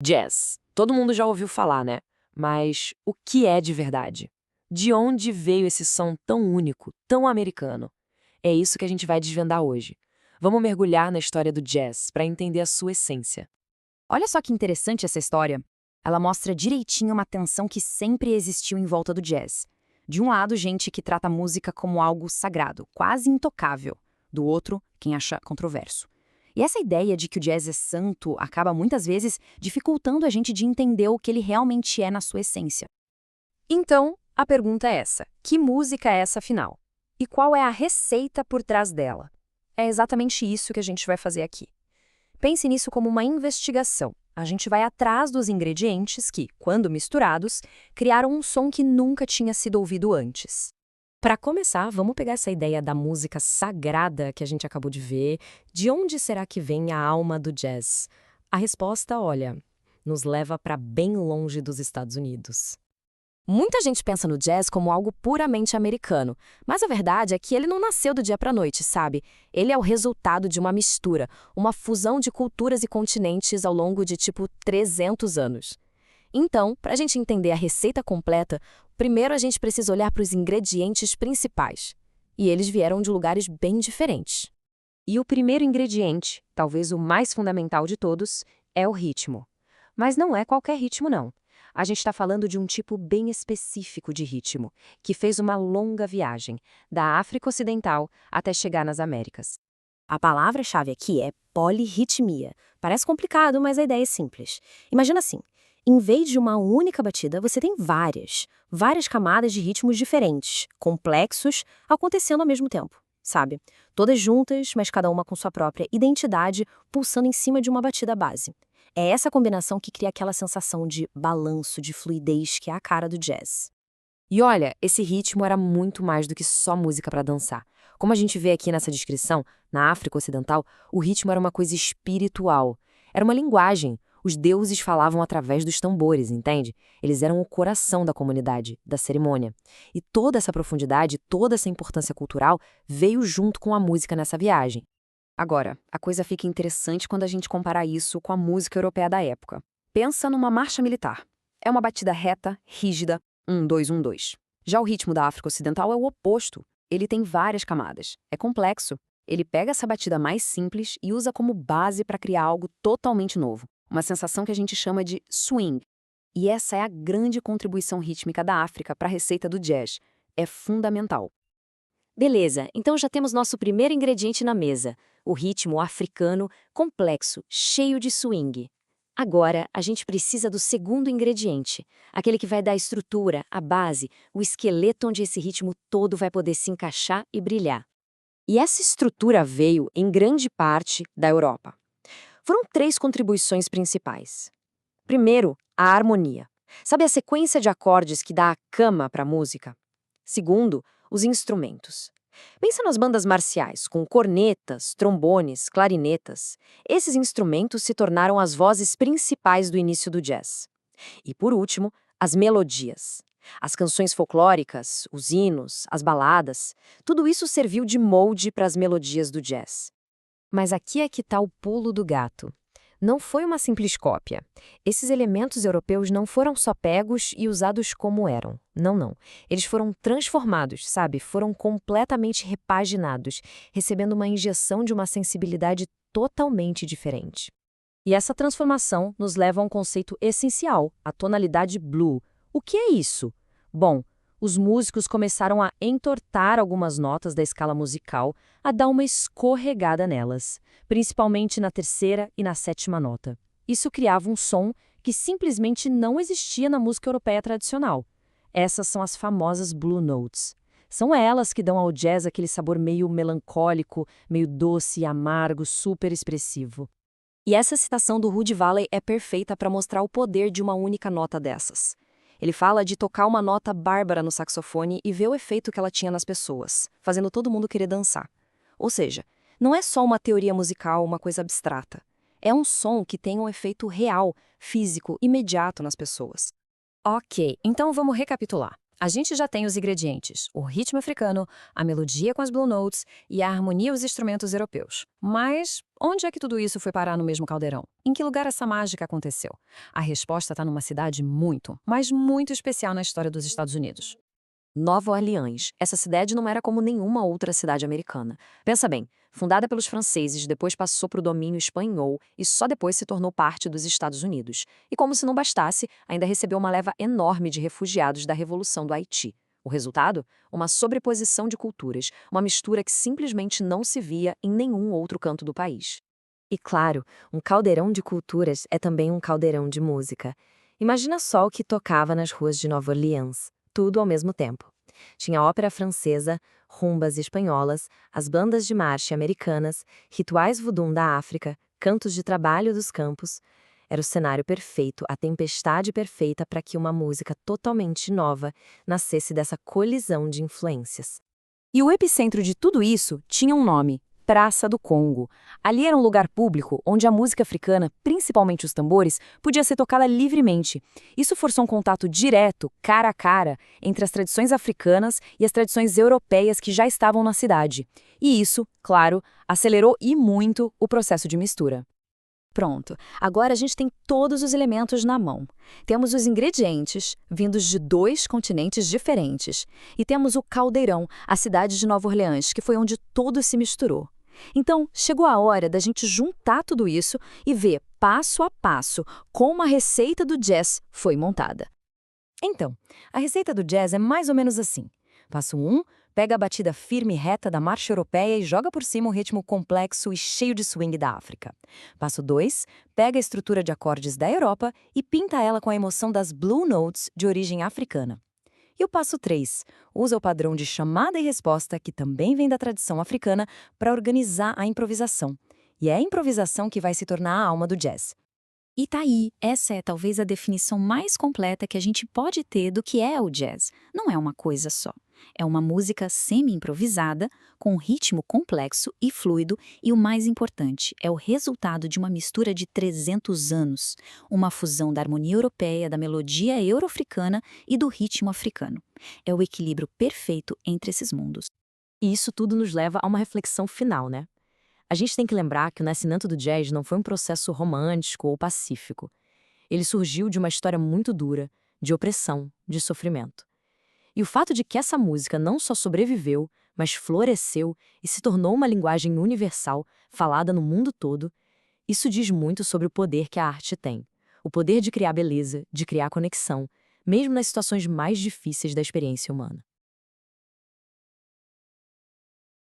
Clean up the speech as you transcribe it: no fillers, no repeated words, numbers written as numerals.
Jazz. Todo mundo já ouviu falar, né? Mas o que é de verdade? De onde veio esse som tão único, tão americano? É isso que a gente vai desvendar hoje. Vamos mergulhar na história do jazz para entender a sua essência. Olha só que interessante essa história. Ela mostra direitinho uma tensão que sempre existiu em volta do jazz. De um lado, gente que trata a música como algo sagrado, quase intocável. Do outro, quem acha controverso. E essa ideia de que o jazz é santo acaba muitas vezes dificultando a gente de entender o que ele realmente é na sua essência. Então, a pergunta é essa: que música é essa afinal? E qual é a receita por trás dela? É exatamente isso que a gente vai fazer aqui. Pense nisso como uma investigação. A gente vai atrás dos ingredientes que, quando misturados, criaram um som que nunca tinha sido ouvido antes. Para começar, vamos pegar essa ideia da música sagrada que a gente acabou de ver. De onde será que vem a alma do jazz? A resposta, olha, nos leva para bem longe dos Estados Unidos. Muita gente pensa no jazz como algo puramente americano, mas a verdade é que ele não nasceu do dia para a noite, sabe? Ele é o resultado de uma mistura, uma fusão de culturas e continentes ao longo de 300 anos. Então, para a gente entender a receita completa, primeiro a gente precisa olhar para os ingredientes principais. E eles vieram de lugares bem diferentes. E o primeiro ingrediente, talvez o mais fundamental de todos, é o ritmo. Mas não é qualquer ritmo, não. A gente está falando de um tipo bem específico de ritmo, que fez uma longa viagem, da África Ocidental até chegar nas Américas. A palavra-chave aqui é polirritmia. Parece complicado, mas a ideia é simples. Imagina assim, em vez de uma única batida, você tem várias camadas de ritmos diferentes, complexos, acontecendo ao mesmo tempo, sabe? Todas juntas, mas cada uma com sua própria identidade, pulsando em cima de uma batida base. É essa combinação que cria aquela sensação de balanço, de fluidez que é a cara do jazz. E olha, esse ritmo era muito mais do que só música para dançar. Como a gente vê aqui nessa descrição, na África Ocidental, o ritmo era uma coisa espiritual. Era uma linguagem. Os deuses falavam através dos tambores, entende? Eles eram o coração da comunidade, da cerimônia. E toda essa profundidade, toda essa importância cultural veio junto com a música nessa viagem. Agora, a coisa fica interessante quando a gente compara isso com a música europeia da época. Pensa numa marcha militar. É uma batida reta, rígida, 1-2-1-2. Já o ritmo da África Ocidental é o oposto. Ele tem várias camadas. É complexo. Ele pega essa batida mais simples e usa como base para criar algo totalmente novo. Uma sensação que a gente chama de swing. E essa é a grande contribuição rítmica da África para a receita do jazz. É fundamental. Beleza, então já temos nosso primeiro ingrediente na mesa, o ritmo africano complexo, cheio de swing. Agora, a gente precisa do segundo ingrediente, aquele que vai dar a estrutura, a base, o esqueleto onde esse ritmo todo vai poder se encaixar e brilhar. E essa estrutura veio, em grande parte, da Europa. Foram 3 contribuições principais. Primeiro, a harmonia. Sabe a sequência de acordes que dá a cama para a música? Segundo, os instrumentos. Pensa nas bandas marciais, com cornetas, trombones, clarinetas. Esses instrumentos se tornaram as vozes principais do início do jazz. E, por último, as melodias. As canções folclóricas, os hinos, as baladas, tudo isso serviu de molde para as melodias do jazz. Mas aqui é que está o pulo do gato. Não foi uma simples cópia. Esses elementos europeus não foram só pegos e usados como eram. Não. Eles foram transformados, sabe? Foram completamente repaginados, recebendo uma injeção de uma sensibilidade totalmente diferente. E essa transformação nos leva a um conceito essencial, a tonalidade blue. O que é isso? Bom, os músicos começaram a entortar algumas notas da escala musical, a dar uma escorregada nelas, principalmente na terceira e na sétima nota. Isso criava um som que simplesmente não existia na música europeia tradicional. Essas são as famosas Blue Notes. São elas que dão ao jazz aquele sabor meio melancólico, meio doce e amargo, super expressivo. E essa citação do Rudy Valley é perfeita para mostrar o poder de uma única nota dessas. Ele fala de tocar uma nota bárbara no saxofone e ver o efeito que ela tinha nas pessoas, fazendo todo mundo querer dançar. Ou seja, não é só uma teoria musical, uma coisa abstrata. É um som que tem um efeito real, físico, imediato nas pessoas. Ok, então vamos recapitular. A gente já tem os ingredientes, o ritmo africano, a melodia com as Blue Notes e a harmonia aos instrumentos europeus. Mas onde é que tudo isso foi parar no mesmo caldeirão? Em que lugar essa mágica aconteceu? A resposta está numa cidade muito, mas muito especial na história dos Estados Unidos. Nova Orleans. Essa cidade não era como nenhuma outra cidade americana. Pensa bem, fundada pelos franceses, depois passou para o domínio espanhol e só depois se tornou parte dos Estados Unidos. E como se não bastasse, ainda recebeu uma leva enorme de refugiados da Revolução do Haiti. O resultado? Uma sobreposição de culturas, uma mistura que simplesmente não se via em nenhum outro canto do país. E claro, um caldeirão de culturas é também um caldeirão de música. Imagina só o que tocava nas ruas de Nova Orleans, tudo ao mesmo tempo. Tinha ópera francesa, rumbas espanholas, as bandas de marcha americanas, rituais voodoo da África, cantos de trabalho dos campos. Era o cenário perfeito, a tempestade perfeita para que uma música totalmente nova nascesse dessa colisão de influências. E o epicentro de tudo isso tinha um nome: Praça do Congo. Ali era um lugar público onde a música africana, principalmente os tambores, podia ser tocada livremente. Isso forçou um contato direto, cara a cara, entre as tradições africanas e as tradições europeias que já estavam na cidade. E isso, claro, acelerou e muito o processo de mistura. Pronto, agora a gente tem todos os elementos na mão. Temos os ingredientes, vindos de 2 continentes diferentes. E temos o caldeirão, a cidade de Nova Orleans, que foi onde tudo se misturou. Então, chegou a hora da gente juntar tudo isso e ver, passo a passo, como a receita do jazz foi montada. Então, a receita do jazz é mais ou menos assim. Passo 1, pega a batida firme e reta da marcha europeia e joga por cima um ritmo complexo e cheio de swing da África. Passo 2, pega a estrutura de acordes da Europa e pinta ela com a emoção das Blue Notes de origem africana. E o passo 3, usa o padrão de chamada e resposta, que também vem da tradição africana, para organizar a improvisação. E é a improvisação que vai se tornar a alma do jazz. E tá aí, essa é talvez a definição mais completa que a gente pode ter do que é o jazz. Não é uma coisa só. É uma música semi-improvisada, com um ritmo complexo e fluido, e o mais importante, é o resultado de uma mistura de 300 anos, uma fusão da harmonia europeia, da melodia euro-africana e do ritmo africano. É o equilíbrio perfeito entre esses mundos. E isso tudo nos leva a uma reflexão final, né? A gente tem que lembrar que o nascimento do jazz não foi um processo romântico ou pacífico. Ele surgiu de uma história muito dura, de opressão, de sofrimento. E o fato de que essa música não só sobreviveu, mas floresceu e se tornou uma linguagem universal, falada no mundo todo, isso diz muito sobre o poder que a arte tem. O poder de criar beleza, de criar conexão, mesmo nas situações mais difíceis da experiência humana.